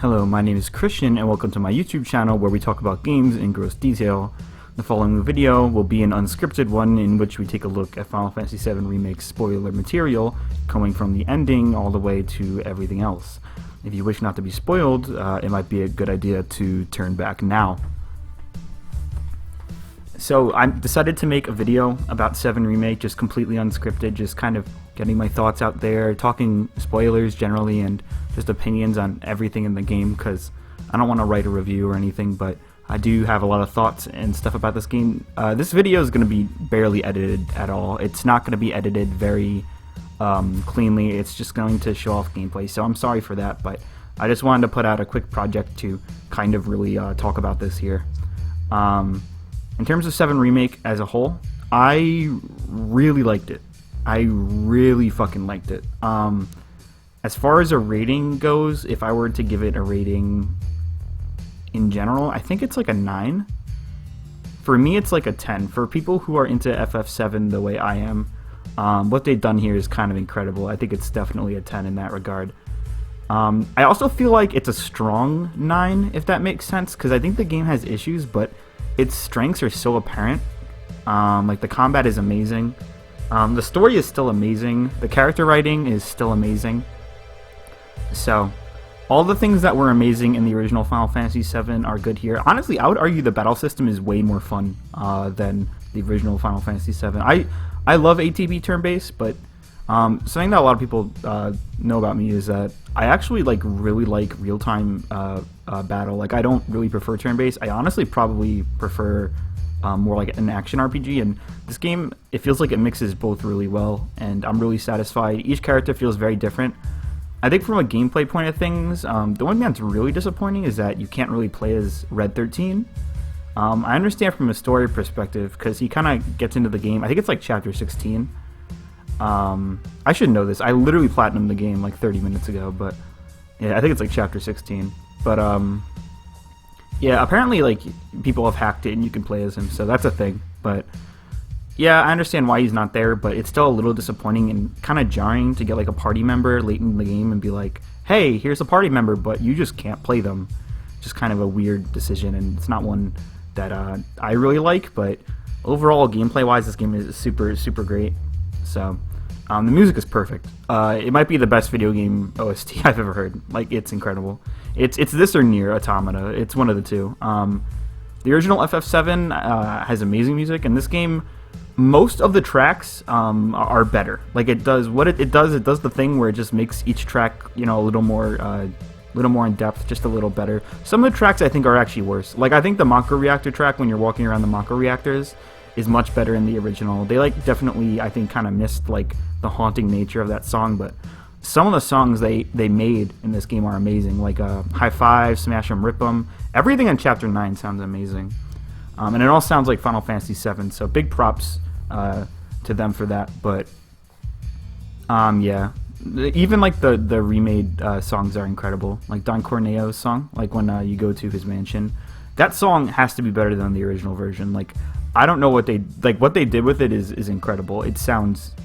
Hello, my name is Christian and welcome to my YouTube channel where we talk about games in gross detail. The following video will be an unscripted one in which we take a look at Final Fantasy VII Remake spoiler material, going from the ending all the way to everything else. If you wish not to be spoiled, it might be a good idea to turn back now. So I decided to make a video about 7 Remake, just completely unscripted, just kind of getting my thoughts out there, talking spoilers generally, and just opinions on everything in the game, because I don't want to write a review or anything, but I do have a lot of thoughts and stuff about this game. This video is going to be barely edited at all. It's not going to be edited very cleanly. It's just going to show off gameplay, so I'm sorry for that, but I just wanted to put out a quick project to kind of really talk about this here. In terms of 7 Remake as a whole, I really liked it. I really fucking liked it. As far as a rating goes, if I were to give it a rating in general, I think it's like a 9. For me, it's like a 10. For people who are into FF7 the way I am, what they've done here is kind of incredible. I think it's definitely a 10 in that regard. I also feel like it's a strong 9, if that makes sense, because I think the game has issues, but its strengths are so apparent. Like, the combat is amazing. The story is still amazing. The character writing is still amazing. So, all the things that were amazing in the original Final Fantasy VII are good here. Honestly, I would argue the battle system is way more fun than the original Final Fantasy VII. I love ATB turn-based, but something that a lot of people know about me is that I actually really like real-time battle. Like, I don't really prefer turn-based. I honestly probably prefer more like an action RPG, and this game, it feels like it mixes both really well, and I'm really satisfied. Each character feels very different. I think from a gameplay point of things, the one thing that's really disappointing is that you can't really play as Red 13. I understand from a story perspective, because he kind of gets into the game, I think it's like chapter 16. I should know this. I literally platinumed the game like 30 minutes ago, but yeah, I think it's like chapter 16. But yeah, apparently like people have hacked it and you can play as him, so that's a thing. But yeah, I understand why he's not there, but it's still a little disappointing and kind of jarring to get like a party member late in the game and be like, hey, here's a party member, but you just can't play them. Just kind of a weird decision, and it's not one that I really like, but overall, gameplay-wise, this game is super, super great. So, the music is perfect. It might be the best video game OST I've ever heard. Like, it's incredible. It's this or Nier Automata. It's one of the two. The original FF7 has amazing music, and this game, most of the tracks are better. Like, it does what it does. It does the thing where it just makes each track, you know, a little more in depth, just a little better. Some of the tracks I think are actually worse. Like, I think the Mako Reactor track, when you're walking around the Mako Reactors, is much better in the original. They definitely, I think, kind of missed like the haunting nature of that song, but some of the songs they made in this game are amazing. Like High Five, Smash 'em, Rip 'em. Everything in Chapter 9 sounds amazing. And it all sounds like Final Fantasy VII, so big props to them for that. But yeah, even like the remade songs are incredible. Like Don Corneo's song, like when you go to his mansion, that song has to be better than the original version. Like, I don't know what they did with it is incredible. It sounds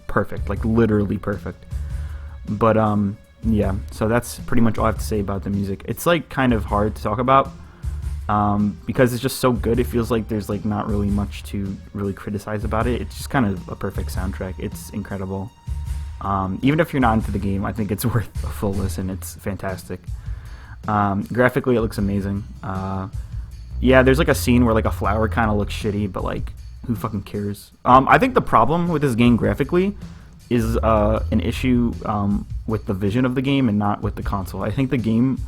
perfect, like literally perfect. But yeah, so that's pretty much all I have to say about the music. It's like kind of hard to talk about because it's just so good. It feels like there's like not really much to really criticize about it. It's just kind of a perfect soundtrack. It's incredible. Even if you're not into the game, I think it's worth a full listen. It's fantastic. Graphically, it looks amazing. Yeah, there's like a scene where like a flower kind of looks shitty, but like, who fucking cares? I think the problem with this game graphically is an issue with the vision of the game and not with the console. I think the game,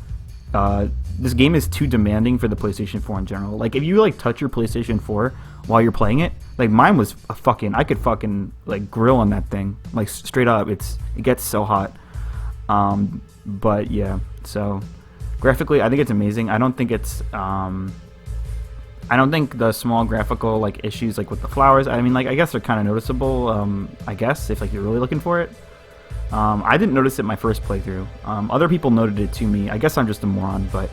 this game is too demanding for the PlayStation 4 in general. Like, if you like touch your PlayStation 4 while you're playing it, like mine was I could fucking like grill on that thing, like straight up. It gets so hot. But yeah, so graphically, I think it's amazing. I don't think it's I don't think the small graphical like issues like with the flowers, I mean, like, I guess they're kind of noticeable, I guess, if like you're really looking for it. I didn't notice it my first playthrough. Other people noted it to me. I guess I'm just a moron, but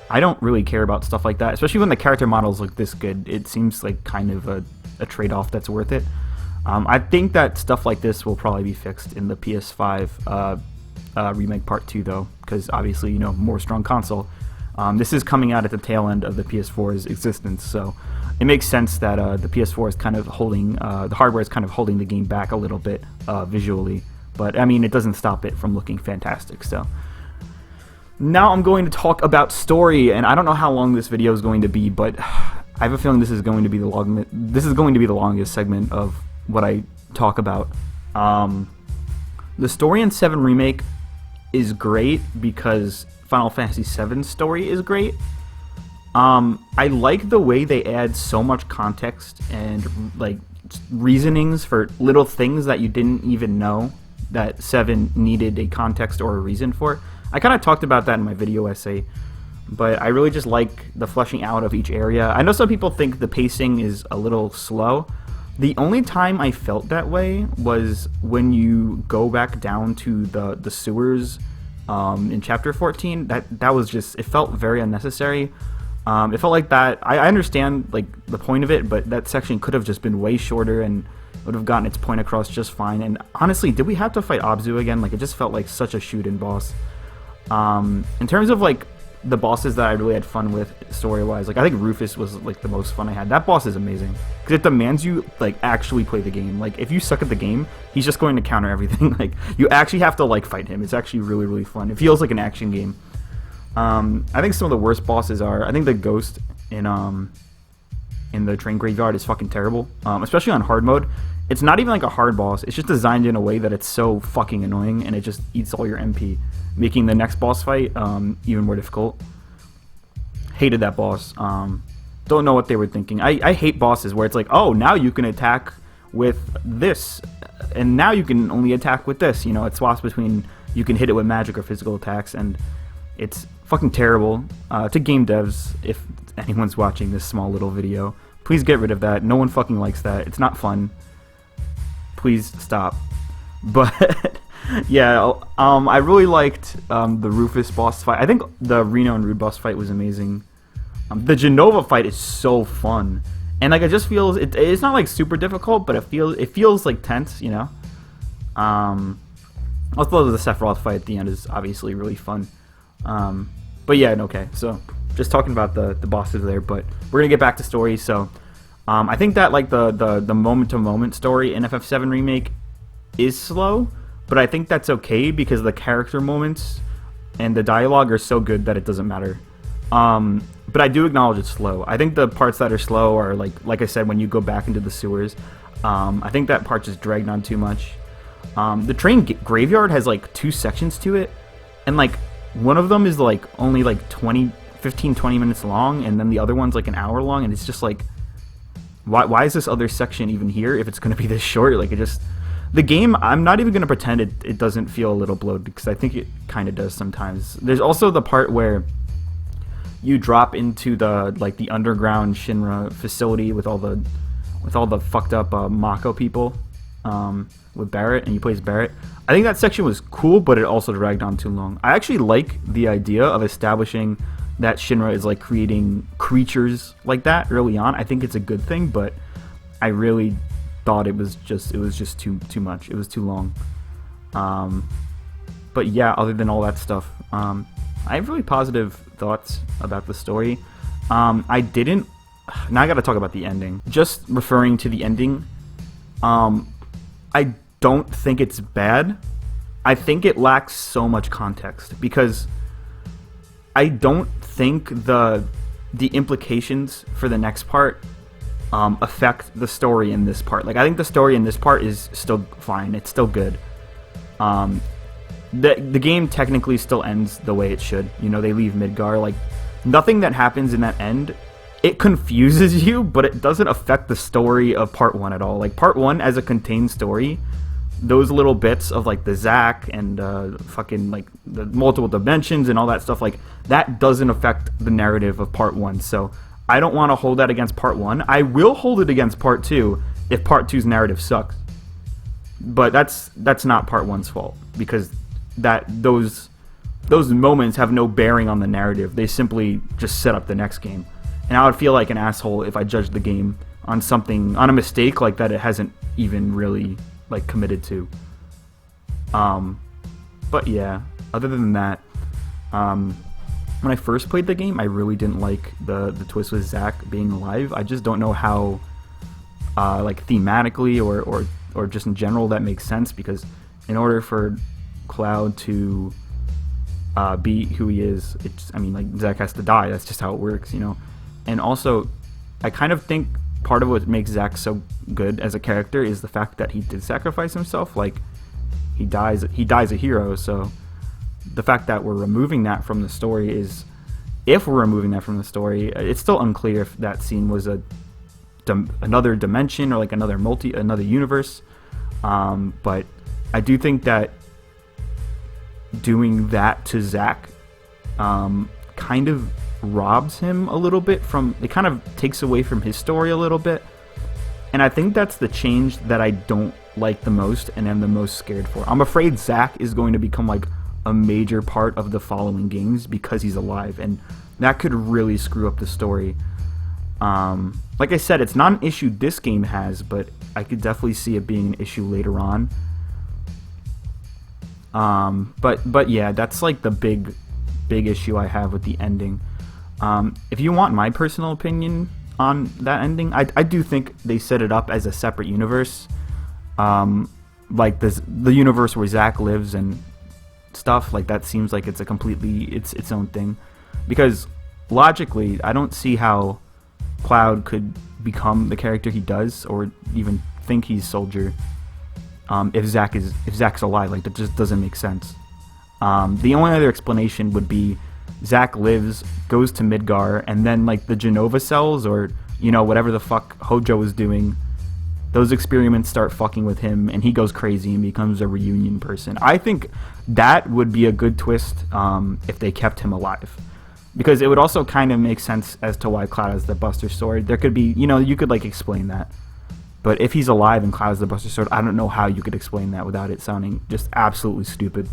I don't really care about stuff like that, especially when the character models look this good. It seems like kind of a trade-off that's worth it. I think that stuff like this will probably be fixed in the PS5 Remake Part 2 though, because obviously, you know, more strong console. This is coming out at the tail end of the PS4's existence, so it makes sense that the PS4 is kind of holding, the hardware is kind of holding the game back a little bit visually. But I mean, it doesn't stop it from looking fantastic. So now I'm going to talk about story, and I don't know how long this video is going to be, but I have a feeling this is going to be the longest segment of what I talk about. The story in 7 Remake is great because Final Fantasy VII's story is great. I like the way they add so much context and like reasonings for little things that you didn't even know that 7 needed a context or a reason for. I kind of talked about that in my video essay, but I really just like the fleshing out of each area. I know some people think the pacing is a little slow. The only time I felt that way was when you go back down to the sewers in Chapter 14. That was just, it felt very unnecessary. It felt like that, I understand like the point of it, but that section could have just been way shorter and would have gotten its point across just fine. And honestly, did we have to fight Abzu again? Like, it just felt like such a shoot-in boss. In terms of like the bosses that I really had fun with story-wise, like I think Rufus was like the most fun I had. That boss is amazing because it demands you like actually play the game. Like if you suck at the game, he's just going to counter everything. Like you actually have to like fight him. It's actually really, really fun. It feels like an action game. I think some of the worst bosses are, I think the ghost in the train graveyard is fucking terrible, especially on hard mode. It's not even like a hard boss, it's just designed in a way that it's so fucking annoying and it just eats all your MP, making the next boss fight even more difficult. Hated that boss. Don't know what they were thinking. I hate bosses where it's like, oh, now you can attack with this, and now you can only attack with this. You know, it swaps between, you can hit it with magic or physical attacks, and it's fucking terrible. To game devs, if anyone's watching this small little video, please get rid of that. No one fucking likes that. It's not fun. Please stop. But yeah, I really liked the Rufus boss fight. I think the Reno and Rude boss fight was amazing. The Genova fight is so fun, and like it just feels, it's not like super difficult, but it feels like tense, you know. Also the Sephiroth fight at the end is obviously really fun. But yeah, okay, so just talking about the bosses there, but we're gonna get back to story. So I think that like the moment-to-moment story in FF7 Remake is slow, but I think that's okay because the character moments and the dialogue are so good that it doesn't matter. But I do acknowledge it's slow. I think the parts that are slow are like I said, when you go back into the sewers. I think that part just dragged on too much. The train graveyard has like 2 sections to it, and like one of them is like only like 15-20 minutes long, and then the other one's like an hour long, and it's just like, why is this other section even here if it's going to be this short? Like, it just, the game, I'm not even going to pretend it doesn't feel a little bloated, because I think it kind of does sometimes. There's also the part where you drop into the underground Shinra facility with all the fucked up Mako people, with Barrett, and you play as Barrett. I think that section was cool, but it also dragged on too long. I actually like the idea of establishing that Shinra is like creating creatures like that early on. I think it's a good thing, but I really thought it was just too much. It was too long. But yeah, other than all that stuff, I have really positive thoughts about the story. Now I gotta talk about the ending. Just referring to the ending, I don't think it's bad. I think it lacks so much context because I don't think the implications for the next part affect the story in this part. Like, I think the story in this part is still fine. It's still good. The game technically still ends the way it should. You know, they leave Midgar. Like, nothing that happens in that end, it confuses you, but it doesn't affect the story of part 1 at all. Like, part 1 as a contained story, those little bits of like the Zack and fucking like the multiple dimensions and all that stuff, like that doesn't affect the narrative of part 1. So I don't want to hold that against part 1. I will hold it against part 2 if part 2's narrative sucks. But that's not part 1's fault, because those moments have no bearing on the narrative. They simply just set up the next game. And I would feel like an asshole if I judged the game on a mistake like that it hasn't even really like committed to. But yeah, other than that, when I first played the game, I really didn't like the twist with Zack being alive. I just don't know how, like thematically or just in general, that makes sense, because in order for Cloud to be who he is, I mean, like, Zack has to die. That's just how it works, you know. And also, I kind of think part of what makes Zack so good as a character is the fact that he did sacrifice himself. Like, he dies a hero. So the fact that we're removing that from the story is, if we're removing that from the story, it's still unclear if that scene was another dimension or like another universe. But I do think that doing that to Zack kind of robs him a little bit from, it kind of takes away from his story a little bit. And I think that's the change that I don't like the most and am the most scared for. I'm afraid Zack is going to become like a major part of the following games because he's alive, and that could really screw up the story. Like I said, it's not an issue this game has, but I could definitely see it being an issue later on. But yeah, that's like the big issue I have with the ending. If you want my personal opinion on that ending, I do think they set it up as a separate universe, like the universe where Zack lives and stuff. Like, that seems like it's a completely its own thing, because logically I don't see how Cloud could become the character he does, or even think he's Soldier, if Zack's alive. Like, that just doesn't make sense. The only other explanation would be Zack lives, goes to Midgar, and then like the Genova cells, or you know, whatever the fuck Hojo is doing, those experiments start fucking with him, and he goes crazy and becomes a reunion person. I think that would be a good twist if they kept him alive, because it would also kind of make sense as to why Cloud has the Buster Sword. There could be, you know, you could like explain that. But if he's alive and Cloud has the Buster Sword, I don't know how you could explain that without it sounding just absolutely stupid.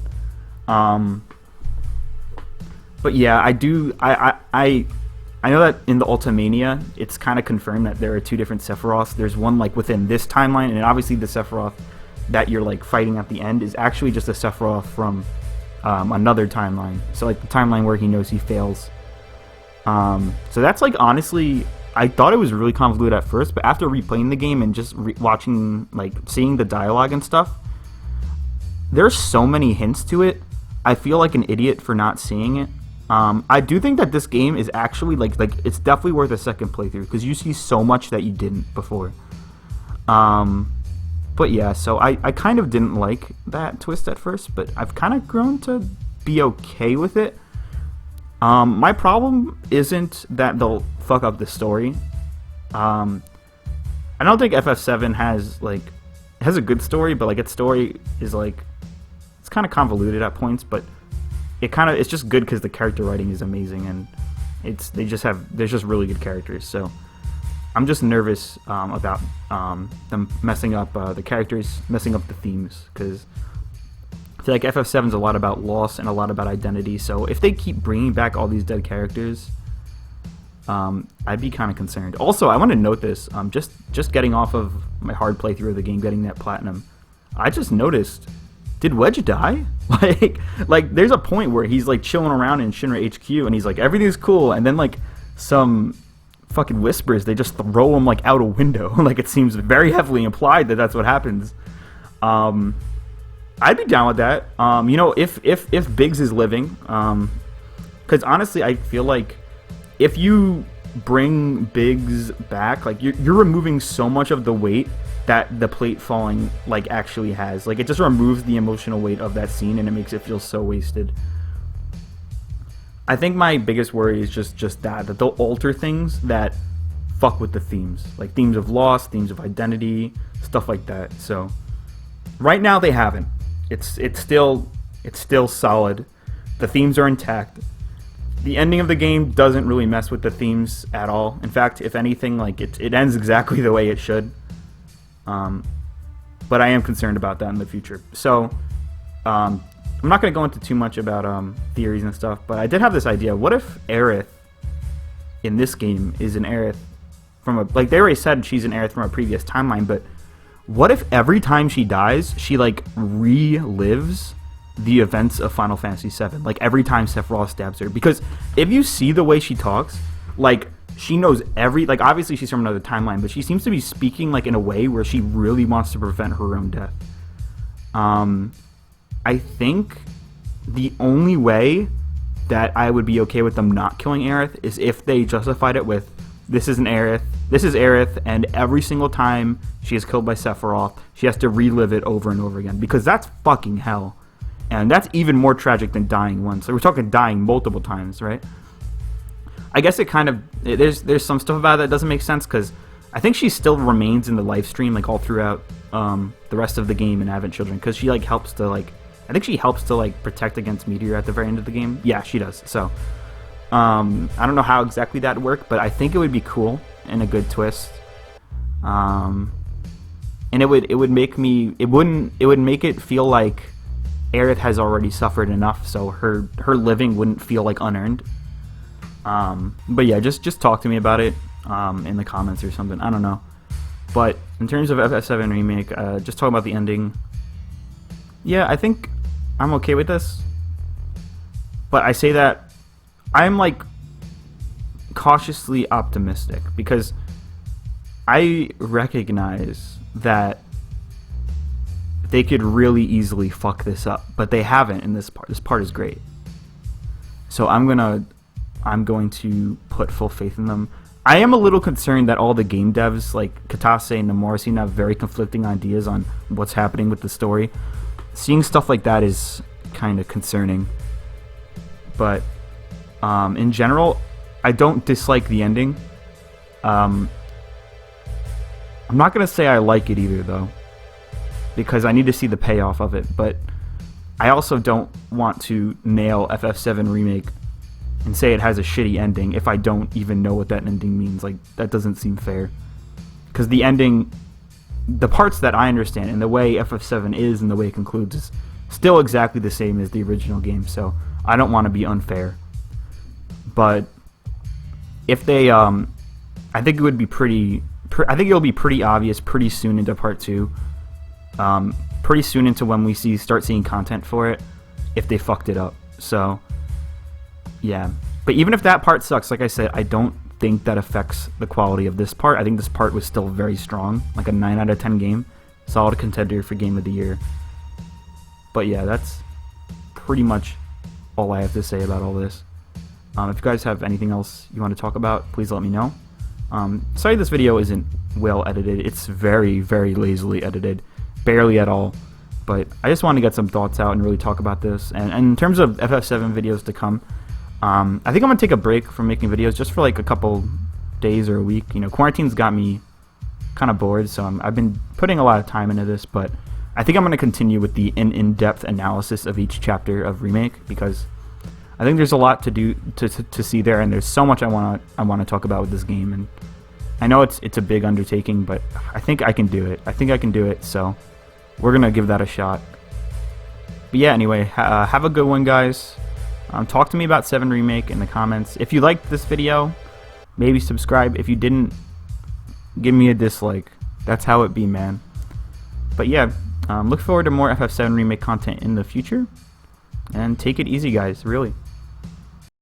But yeah, I know that in the Ultimania, it's kind of confirmed that there are two different Sephiroths. There's one like within this timeline, and obviously the Sephiroth that you're like fighting at the end is actually just a Sephiroth from another timeline. So like the timeline where he knows he fails. So that's like, honestly, I thought it was really convoluted at first, but after replaying the game and just watching, like, seeing the dialogue and stuff, there's so many hints to it. I feel like an idiot for not seeing it. I do think that this game is actually like it's definitely worth a second playthrough, because you see so much that you didn't before. But yeah, so I kind of didn't like that twist at first, but I've kind of grown to be okay with it. My problem isn't that they'll fuck up the story. I don't think FF7 has a good story, but like its story is like, it's kind of convoluted at points, but it's just good because the character writing is amazing, and there's just really good characters. So I'm just nervous about them messing up the characters, messing up the themes, because I feel like FF7 is a lot about loss and a lot about identity. So if they keep bringing back all these dead characters, I'd be kind of concerned. Also, I want to note this, just getting off of my hard playthrough of the game, getting that platinum, I just noticed, did Wedge die? Like there's a point where he's like chilling around in Shinra HQ, and he's like, everything's cool, and then like some fucking whispers, they just throw him like out a window. Like, it seems very heavily implied that that's what happens. I'd be down with that. You know, if Biggs is living, because honestly, I feel like if you bring Biggs back, like you're removing so much of the weight that the plate falling like actually has. Like, it just removes the emotional weight of that scene, and it makes it feel so wasted. I think my biggest worry is just that they'll alter things that fuck with the themes, like themes of loss, themes of identity, stuff like that. So right now they haven't. It's still solid. The themes are intact. The ending of the game doesn't really mess with the themes at all. In fact, if anything, like it ends exactly the way it should. But I am concerned about that in the future. So I'm not going to go into too much about theories and stuff, but I did have this idea. What if Aerith in this game is an Aerith from like, they already said she's an Aerith from a previous timeline, but what if every time she dies, she like relives the events of Final Fantasy VII. Like every time Sephiroth stabs her, because if you see the way she talks, like she knows like obviously she's from another timeline, but she seems to be speaking like in a way where she really wants to prevent her own death. I think the only way that I would be okay with them not killing Aerith is if they justified it with this is Aerith, and every single time she is killed by Sephiroth, she has to relive it over and over again, because that's fucking hell. And that's even more tragic than dying once. So we're talking dying multiple times, right? I guess it kind of... There's some stuff about it that doesn't make sense, because I think she still remains in the live stream, like, all throughout the rest of the game in Advent Children, because she, like, helps to, like... I think she helps to, like, protect against Meteor at the very end of the game. Yeah, she does. So, I don't know how exactly that would work, but I think it would be cool and a good twist. And it would make me... It would make it feel like Aerith has already suffered enough, so her living wouldn't feel like unearned. But yeah, just talk to me about it in the comments or something. I don't know. But in terms of FF7 Remake, just talking about the ending. Yeah, I think I'm okay with this. But I say that I'm like cautiously optimistic, because I recognize that they could really easily fuck this up, but they haven't in this part. This part is great. So I'm going to put full faith in them. I am a little concerned that all the game devs, like Katase and Nomura, seem to have very conflicting ideas on what's happening with the story. Seeing stuff like that is kind of concerning. But in general, I don't dislike the ending. I'm not going to say I like it either, though, because I need to see the payoff of it. But I also don't want to nail FF7 Remake and say it has a shitty ending if I don't even know what that ending means. Like, that doesn't seem fair. Because the ending, the parts that I understand, and the way FF7 is and the way it concludes is still exactly the same as the original game, so I don't want to be unfair. But if they, I think it would be I think it'll be pretty obvious pretty soon into part 2. Pretty soon into when we start seeing content for it, if they fucked it up. So, yeah. But even if that part sucks, like I said, I don't think that affects the quality of this part. I think this part was still very strong, like a 9 out of 10 game. Solid contender for Game of the Year. But yeah, that's pretty much all I have to say about all this. If you guys have anything else you want to talk about, please let me know. Sorry this video isn't well edited. It's very, very lazily edited. Barely at all. But I just wanted to get some thoughts out and really talk about this. And in terms of FF7 videos to come, I think I'm going to take a break from making videos just for like a couple days or a week. You know, quarantine's got me kind of bored, so I've been putting a lot of time into this, but I think I'm going to continue with the in-depth analysis of each chapter of Remake, because I think there's a lot to do to see there, and there's so much I want to talk about with this game. And I know it's a big undertaking, but I think I can do it. I think I can do it, so we're going to give that a shot. But yeah, anyway, have a good one, guys. Talk to me about 7 Remake in the comments. If you liked this video, maybe subscribe. If you didn't, give me a dislike. That's how it be, man. But yeah, look forward to more FF7 Remake content in the future. And take it easy, guys, really.